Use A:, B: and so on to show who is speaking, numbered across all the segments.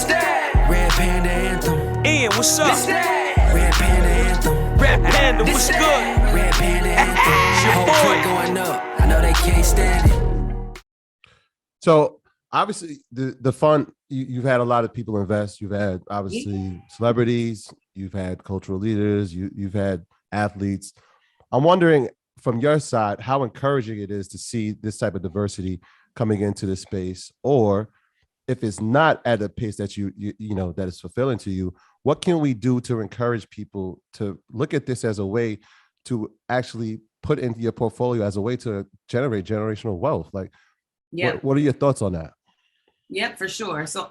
A: Red Panda Anthem.
B: Ian, what's up?
A: Red Panda Anthem.
B: Rap Panda, what's good?
A: Red Panda Anthem. Whole foot going up. I know they can't stand it.
C: So obviously the fund, you've had a lot of people invest. You've had obviously celebrities, you've had cultural leaders, you've had athletes. I'm wondering from your side how encouraging it is to see this type of diversity coming into the space, or if it's not at a pace that you know that is fulfilling to you, what can we do to encourage people to look at this as a way to actually put into your portfolio as a way to generate generational wealth? Like, what are your thoughts on that?
D: Yep, for sure. So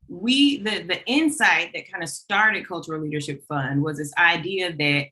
D: the insight that kind of started Cultural Leadership Fund was this idea that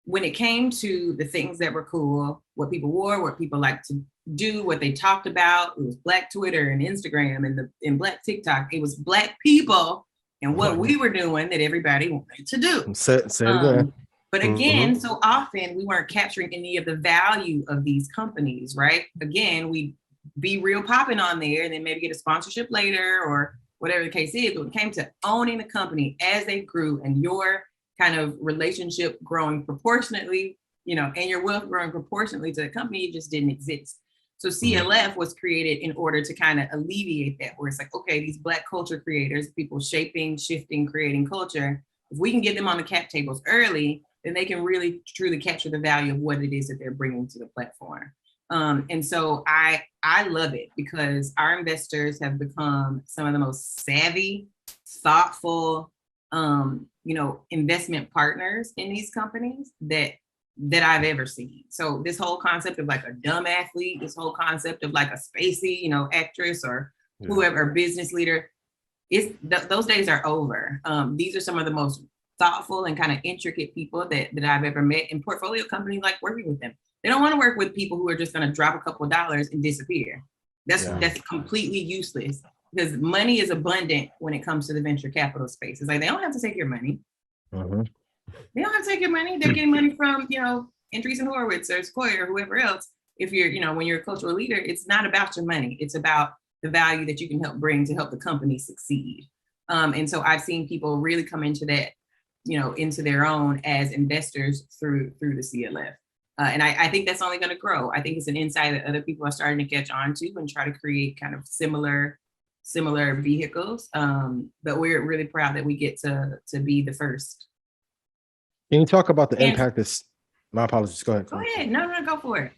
D: when it came to the things that were cool, what people wore, what people liked to do, what they talked about, it was Black Twitter and Instagram and Black TikTok. It was Black people and what we were doing that everybody wanted to do.
E: Say it again.
D: But again, so often we weren't capturing any of the value of these companies, right? Again, we be real popping on there and then maybe get a sponsorship later or whatever the case is. But when it came to owning the company as they grew and your kind of relationship growing proportionately, and your wealth growing proportionately to the company, it just didn't exist. So CLF was created in order to kind of alleviate that, where it's like, okay, these Black culture creators, people shaping, shifting, creating culture, if we can get them on the cap tables early, then they can really truly capture the value of what it is that they're bringing to the platform. And so I love it because our investors have become some of the most savvy, thoughtful, investment partners in these companies that I've ever seen. So this whole concept of like a dumb athlete, this whole concept of like a spacey, actress or whoever, business leader, those days are over. These are some of the most thoughtful and kind of intricate people that I've ever met, and portfolio companies like working with them. They don't want to work with people who are just going to drop a couple of dollars and disappear. That's completely useless because money is abundant when it comes to the venture capital space. It's like, they don't have to take your money. They don't have to take your money. They're getting money from, Andreessen Horowitz or Sequoia or whoever else. If you're, when you're a cultural leader, it's not about your money. It's about the value that you can help bring to help the company succeed. And so I've seen people really come into that, into their own as investors through the CLF. And I think that's only going to grow. I think it's an insight that other people are starting to catch on to and try to create kind of similar vehicles. But we're really proud that we get to be the first.
E: Can you talk about the impact this? My apologies. Go ahead.
D: Go ahead. No, go for it.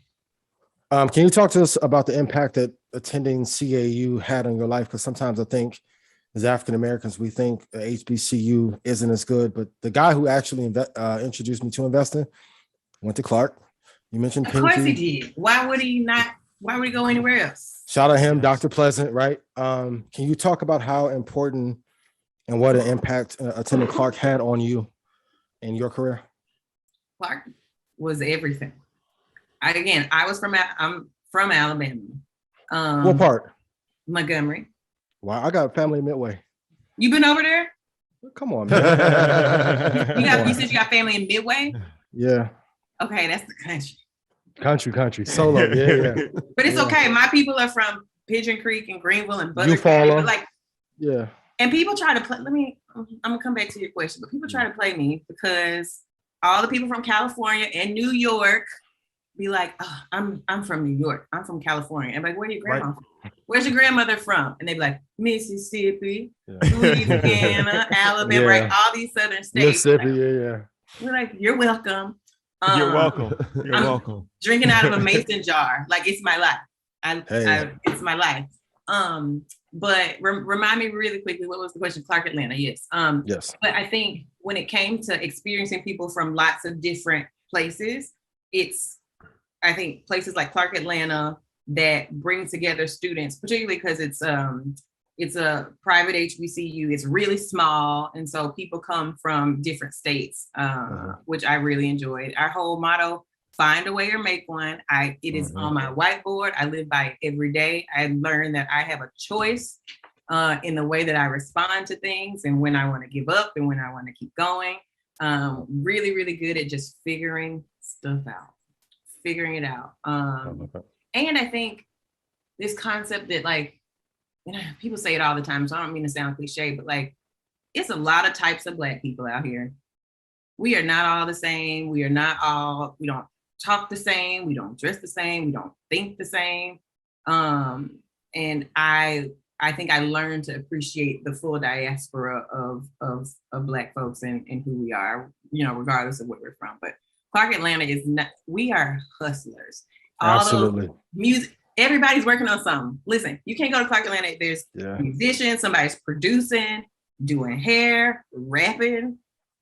E: Can you talk to us about the impact that attending CAU had on your life? Because sometimes I think as African Americans, we think HBCU isn't as good. But the guy who actually introduced me to investing went to Clark. You mentioned
D: Of
E: Pinky.
D: course he did. Why would he not? Why would he go anywhere else?
E: Shout out him, Dr. Pleasant, right? Can you talk about how important and what an impact attending Clark had on you in your career?
D: Clark was everything. I'm from Alabama.
E: What part?
D: Montgomery.
E: Wow, I got family Midway.
D: You been over there?
E: Come on, man.
D: You said you got family in Midway?
E: Yeah.
D: Okay, that's the country.
E: Country. Solo. Yeah.
D: But it's okay. My people are from Pigeon Creek and Greenville and Butler.
E: Yeah.
D: And people try to play. I'm gonna come back to your question, but people try to play me because all the people from California and New York be like, oh, I'm from New York. I'm from California. I'm like, where your grandma from? Where's your grandmother from? And they be like, Mississippi, Louisiana, Alabama, right? All these southern states.
E: Mississippi, yeah.
D: We're like, you're welcome.
B: You're welcome. You're welcome.
D: Drinking out of a mason jar. Like, it's my life. It's my life. But remind me really quickly, what was the question? Clark Atlanta, yes.
E: Yes.
D: But I think when it came to experiencing people from lots of different places, I think places like Clark Atlanta that bring together students, particularly because it's a private HBCU. It's really small, and so people come from different states, which I really enjoyed. Our whole motto: find a way or make one. It is on my whiteboard. I live by it every day. I learned that I have a choice in the way that I respond to things and when I want to give up and when I want to keep going. Really, really good at just figuring it out. And I think this concept that, like, people say it all the time, so I don't mean to sound cliche, but like, it's a lot of types of Black people out here. We are not all the same. We don't talk the same. We don't dress the same. We don't think the same. And I think I learned to appreciate the full diaspora of Black folks and who we are, regardless of where we're from. But Clark Atlanta is not, we are hustlers.
E: Absolutely.
D: All music, everybody's working on something. Listen, you can't go to Clark Atlanta. There's musicians, somebody's producing, doing hair, rapping.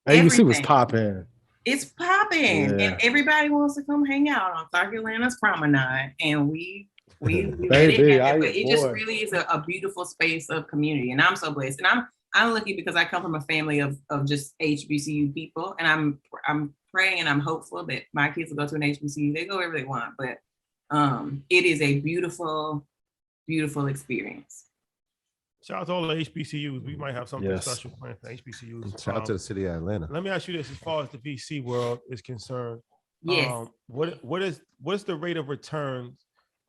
E: ABC was popping.
D: It's popping, and everybody wants to come hang out on Clark Atlanta's promenade, and we it just really is a beautiful space of community, and I'm so blessed, and I'm lucky because I come from a family of just HBCU people, and I'm praying and I'm hopeful that my kids will go to an HBCU. They go wherever they want, but it is a beautiful, beautiful experience.
B: Shout out to all the HBCUs. We might have something special planned for HBCUs.
C: Shout out to the city of Atlanta.
B: Let me ask you this: as far as the VC world is concerned,
D: yes,
B: what's the rate of return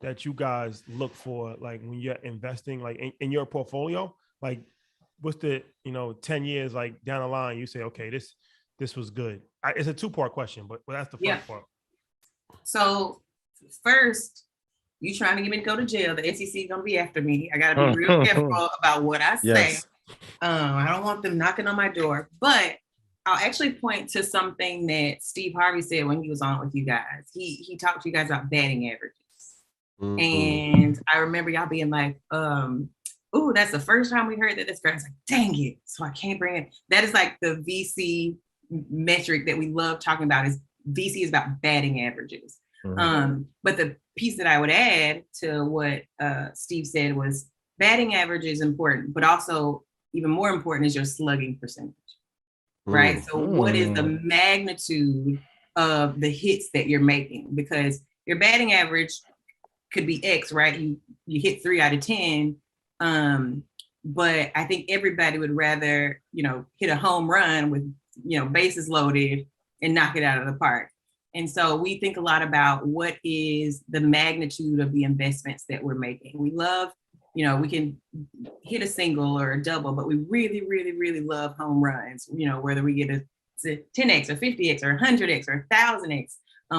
B: that you guys look for, like when you're investing, like in your portfolio? Like, what's the 10 years like down the line? You say, okay, this was good. It's a two-part question, but that's the first part.
D: So first, you trying to get me to go to jail? The SEC gonna be after me. I gotta be real careful about what I say.
E: Yes.
D: I don't want them knocking on my door. But I'll actually point to something that Steve Harvey said when he was on with you guys. He talked to you guys about batting averages. Mm-hmm. And I remember y'all being like, "Ooh, that's the first time we heard that." This guy's like, "Dang it!" So I can't bring it. That is like the VC metric that we love talking about. Is VC is about batting averages. Mm-hmm. But the piece that I would add to what Steve said was batting average is important, but also even more important is your slugging percentage, right? So what is the magnitude of the hits that you're making? Because your batting average could be X, right? You hit 3 out of 10. But I think everybody would rather, hit a home run with, bases loaded and knock it out of the park. And so we think a lot about what is the magnitude of the investments that we're making. We love, we can hit a single or a double, but we really, really, really love home runs, whether we get a 10X or 50X or 100X or 1000X.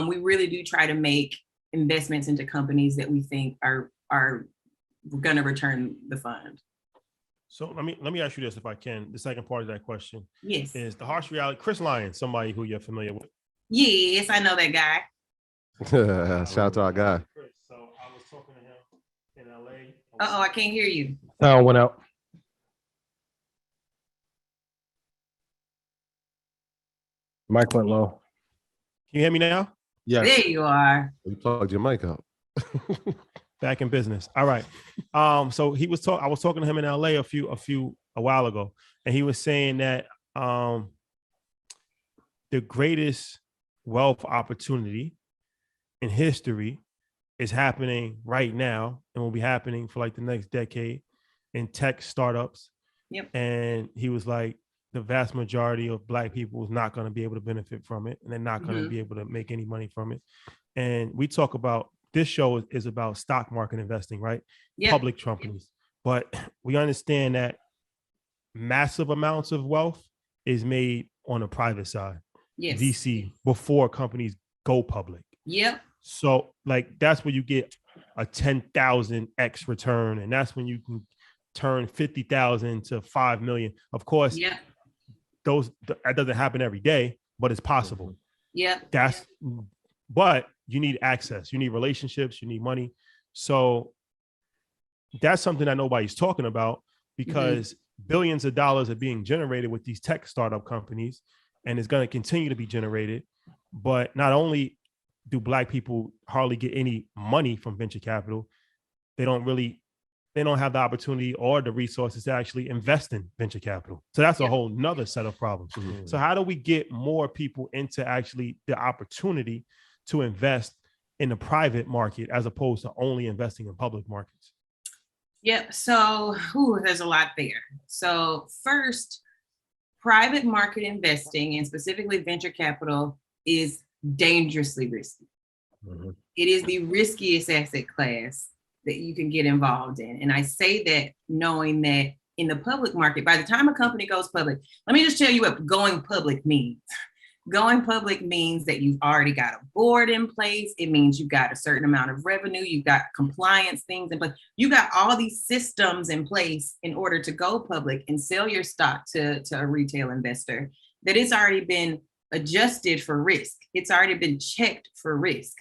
D: We really do try to make investments into companies that we think are going to return the fund.
B: So let me ask you this, if I can. The second part of that question
D: is
B: the harsh reality. Chris Lyons, somebody who you're familiar with.
D: Yes, I know that guy.
C: Shout out to our guy.
B: So I was talking to him in LA.
D: I can't hear you.
E: Sound went out. Mic went low.
B: Can you hear me now?
E: Yes.
D: There you are.
C: You plugged your mic up.
B: Back in business. All right. So I was talking to him in LA a while ago, and he was saying that the greatest wealth opportunity in history is happening right now and will be happening for like the next decade in tech startups.
D: Yep.
B: And he was like, the vast majority of Black people is not going to be able to benefit from it, and they're not going to be able to make any money from it. And we talk about, this show is about stock market investing, right? Yep. Public companies. But we understand that massive amounts of wealth is made on the private side.
D: Yes.
B: VC, before companies go public.
D: Yep.
B: So like that's where you get a 10,000x return, and that's when you can turn 50,000 to 5 million. Of course, that doesn't happen every day, but it's possible.
D: Yeah.
B: But you need access, you need relationships, you need money. So that's something that nobody's talking about, because billions of dollars are being generated with these tech startup companies, and it's going to continue to be generated. But not only do Black people hardly get any money from venture capital, they don't have the opportunity or the resources to actually invest in venture capital. So that's a whole nother set of problems. Mm-hmm. So how do we get more people into actually the opportunity to invest in the private market as opposed to only investing in public markets?
D: Yep. So there's a lot there. So first, private market investing, and specifically venture capital, is dangerously risky. Mm-hmm. It is the riskiest asset class that you can get involved in. And I say that knowing that in the public market, by the time a company goes public, let me just tell you what going public means. Going public means that you've already got a board in place. It means you've got a certain amount of revenue. You've got compliance things in place. You got all these systems in place in order to go public and sell your stock to a retail investor, that it's already been adjusted for risk. It's already been checked for risk.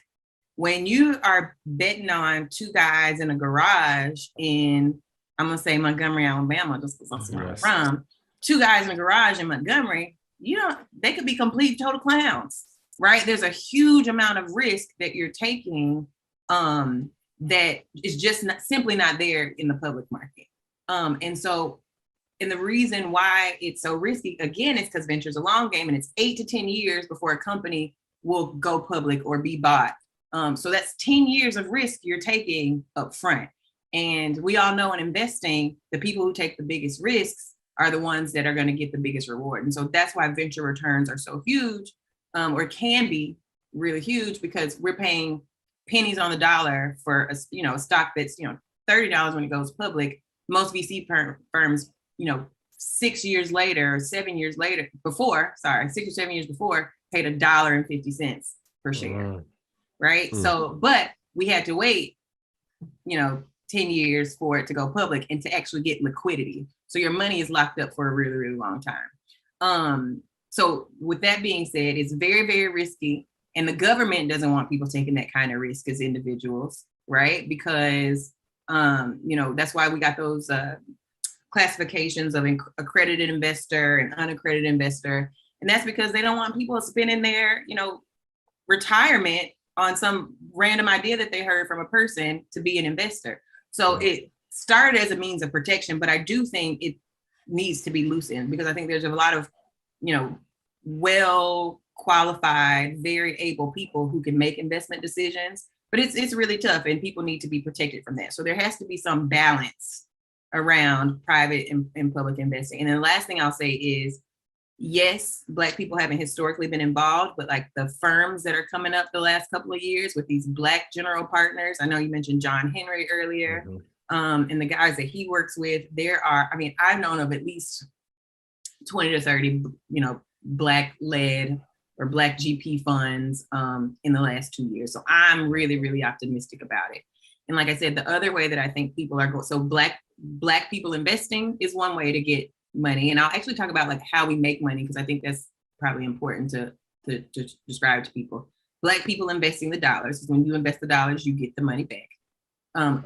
D: When you are betting on two guys in a garage in, I'm gonna say Montgomery, Alabama, just because that's where I'm from, two guys in a garage in Montgomery, they could be complete total clowns, right? There's a huge amount of risk that you're taking that is just simply not there in the public market. And the reason why it's so risky, again, is because venture's a long game and it's 8 to 10 years before a company will go public or be bought. So that's 10 years of risk you're taking up front. And we all know in investing, the people who take the biggest risks are the ones that are going to get the biggest reward. And so that's why venture returns are so huge, or can be really huge, because we're paying pennies on the dollar for a stock that's $30 when it goes public. Most VC firms, 6 years later or 7 years later, 6 or 7 years before, paid $1.50 per share, right? So, but we had to wait, 10 years for it to go public and to actually get liquidity. So your money is locked up for a really, really long time. So with that being said, it's very, very risky. And the government doesn't want people taking that kind of risk as individuals, right? Because, that's why we got those classifications of accredited investor and unaccredited investor. And that's because they don't want people spending their, retirement on some random idea that they heard from a person to be an investor. So it started as a means of protection, but I do think it needs to be loosened, because I think there's a lot of, well qualified, very able people who can make investment decisions, but it's really tough and people need to be protected from that. So there has to be some balance around private and public investing. And then the last thing I'll say is, yes, Black people haven't historically been involved, but like the firms that are coming up the last couple of years with these Black general partners, I know you mentioned John Henry earlier, and the guys that he works with, I've known of at least 20 to 30, Black led or Black GP funds in the last 2 years. So I'm really, really optimistic about it. And like I said, the other way that I think people are going, so Black people investing is one way to get money. And I'll actually talk about like how we make money, because I think that's probably important to describe to people. Black people investing the dollars. When you invest the dollars, you get the money back.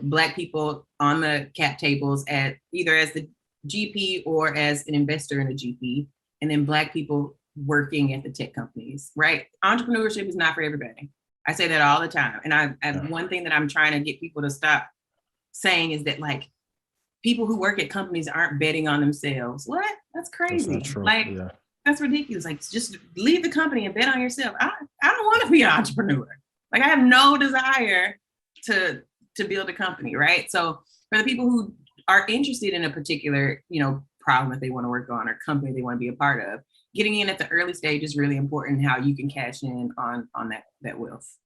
D: Black people on the cap tables either as the GP or as an investor in a GP, and then Black people working at the tech companies, right? Entrepreneurship is not for everybody. I say that all the time. And one thing that I'm trying to get people to stop saying is that like people who work at companies aren't betting on themselves. What? That's crazy.
E: That's not true.
D: That's ridiculous. Like, just leave the company and bet on yourself. I don't want to be an entrepreneur. Like, I have no desire to build a company, right? So for the people who are interested in a particular, problem that they want to work on or company they want to be a part of, getting in at the early stage is really important, how you can cash in on that wealth.